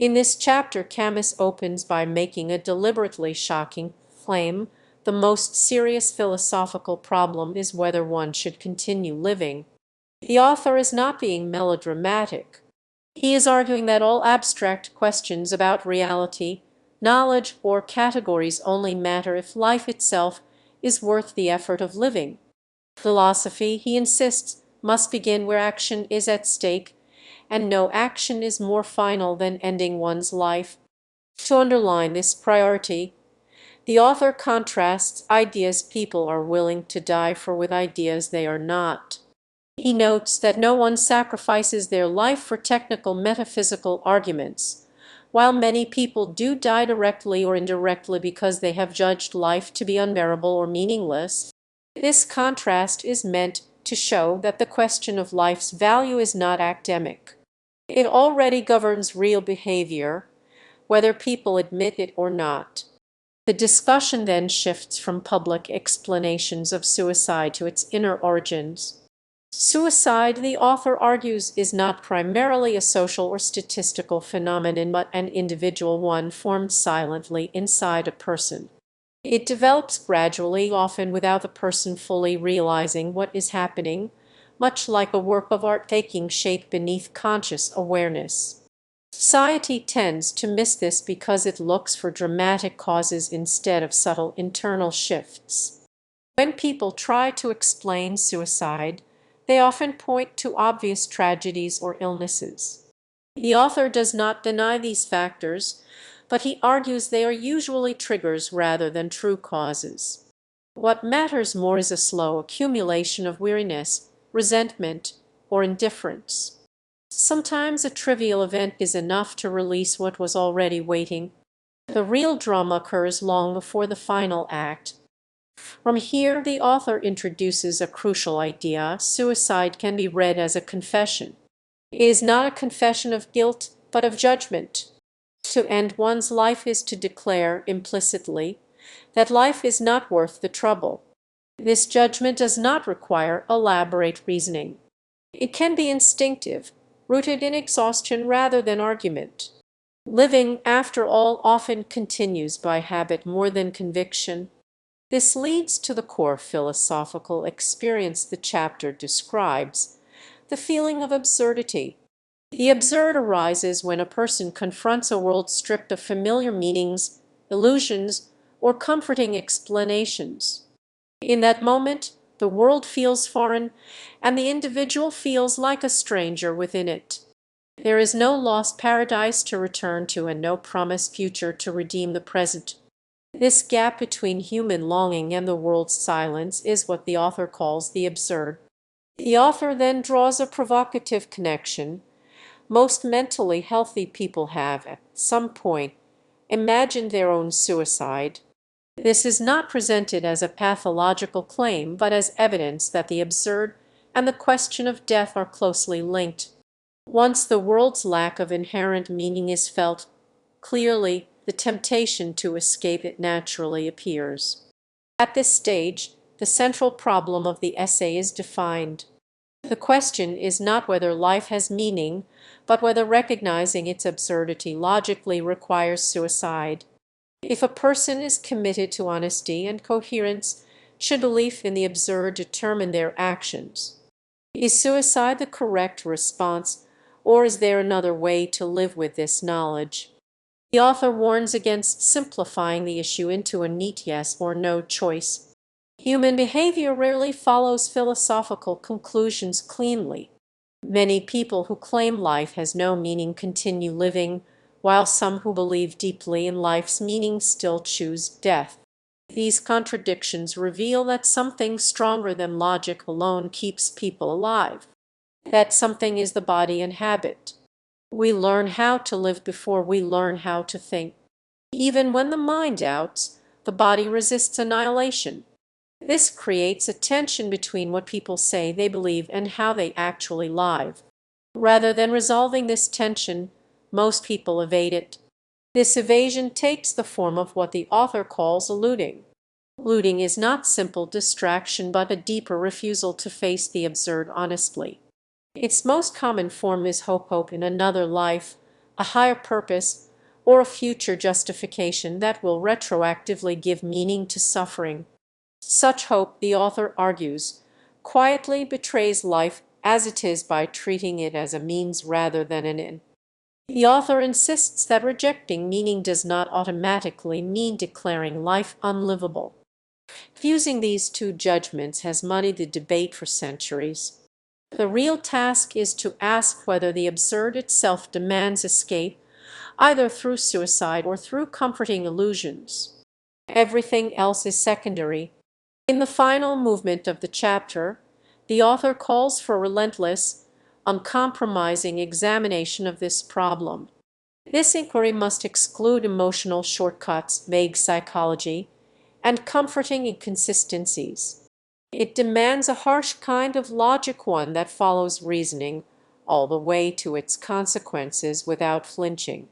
In this chapter, Camus opens by making a deliberately shocking claim: the most serious philosophical problem is whether one should continue living. The author is not being melodramatic. He is arguing that all abstract questions about reality, knowledge, or categories only matter if life itself is worth the effort of living. Philosophy, he insists, must begin where action is at stake, and no action is more final than ending one's life. To underline this priority, the author contrasts ideas people are willing to die for with ideas they are not. He notes that no one sacrifices their life for technical metaphysical arguments, while many people do die directly or indirectly because they have judged life to be unbearable or meaningless. This contrast is meant to show that the question of life's value is not academic. It already governs real behavior, whether people admit it or not. The discussion then shifts from public explanations of suicide to its inner origins. Suicide, the author argues, is not primarily a social or statistical phenomenon, but an individual one formed silently inside a person. It develops gradually, often without the person fully realizing what is happening, much like a work of art taking shape beneath conscious awareness. Society tends to miss this because it looks for dramatic causes instead of subtle internal shifts. When people try to explain suicide, they often point to obvious tragedies or illnesses. The author does not deny these factors, but he argues they are usually triggers rather than true causes. What matters more is a slow accumulation of weariness, resentment, or indifference. Sometimes a trivial event is enough to release what was already waiting. The real drama occurs long before the final act. From here, the author introduces a crucial idea: suicide can be read as a confession. It is not a confession of guilt, but of judgment. To end one's life is to declare implicitly that life is not worth the trouble. This judgment does not require elaborate reasoning. It can be instinctive, rooted in exhaustion rather than argument. Living, after all, often continues by habit more than conviction. This leads to the core philosophical experience the chapter describes: the feeling of absurdity. The absurd arises when a person confronts a world stripped of familiar meanings, illusions, or comforting explanations. In that moment, the world feels foreign, and the individual feels like a stranger within it. There is no lost paradise to return to and no promised future to redeem the present. This gap between human longing and the world's silence is what the author calls the absurd. The author then draws a provocative connection. Most mentally healthy people have, at some point, imagined their own suicide. This is not presented as a pathological claim, but as evidence that the absurd and the question of death are closely linked. Once the world's lack of inherent meaning is felt clearly, the temptation to escape it naturally appears. At this stage, the central problem of the essay is defined. The question is not whether life has meaning, but whether recognizing its absurdity logically requires suicide. If a person is committed to honesty and coherence, should belief in the absurd determine their actions? Is suicide the correct response, or is there another way to live with this knowledge? The author warns against simplifying the issue into a neat yes or no choice. Human behavior rarely follows philosophical conclusions cleanly. Many people who claim life has no meaning continue living, while some who believe deeply in life's meaning still choose death. These contradictions reveal that something stronger than logic alone keeps people alive. That something is the body and habit. We learn how to live before we learn how to think. Even when the mind doubts, the body resists annihilation. This creates a tension between what people say they believe and how they actually live. Rather than resolving this tension, most people evade it. This evasion takes the form of what the author calls eluding. Eluding is not simple distraction, but a deeper refusal to face the absurd honestly. Its most common form is hope in another life, a higher purpose, or a future justification that will retroactively give meaning to suffering. Such hope, the author argues, quietly betrays life as it is by treating it as a means rather than an end. The author insists that rejecting meaning does not automatically mean declaring life unlivable. Fusing these two judgments has muddied the debate for centuries. The real task is to ask whether the absurd itself demands escape, either through suicide or through comforting illusions. Everything else is secondary. In the final movement of the chapter, the author calls for relentless, uncompromising examination of this problem. This inquiry must exclude emotional shortcuts, vague psychology, and comforting inconsistencies. It demands a harsh kind of logic, one that follows reasoning all the way to its consequences without flinching.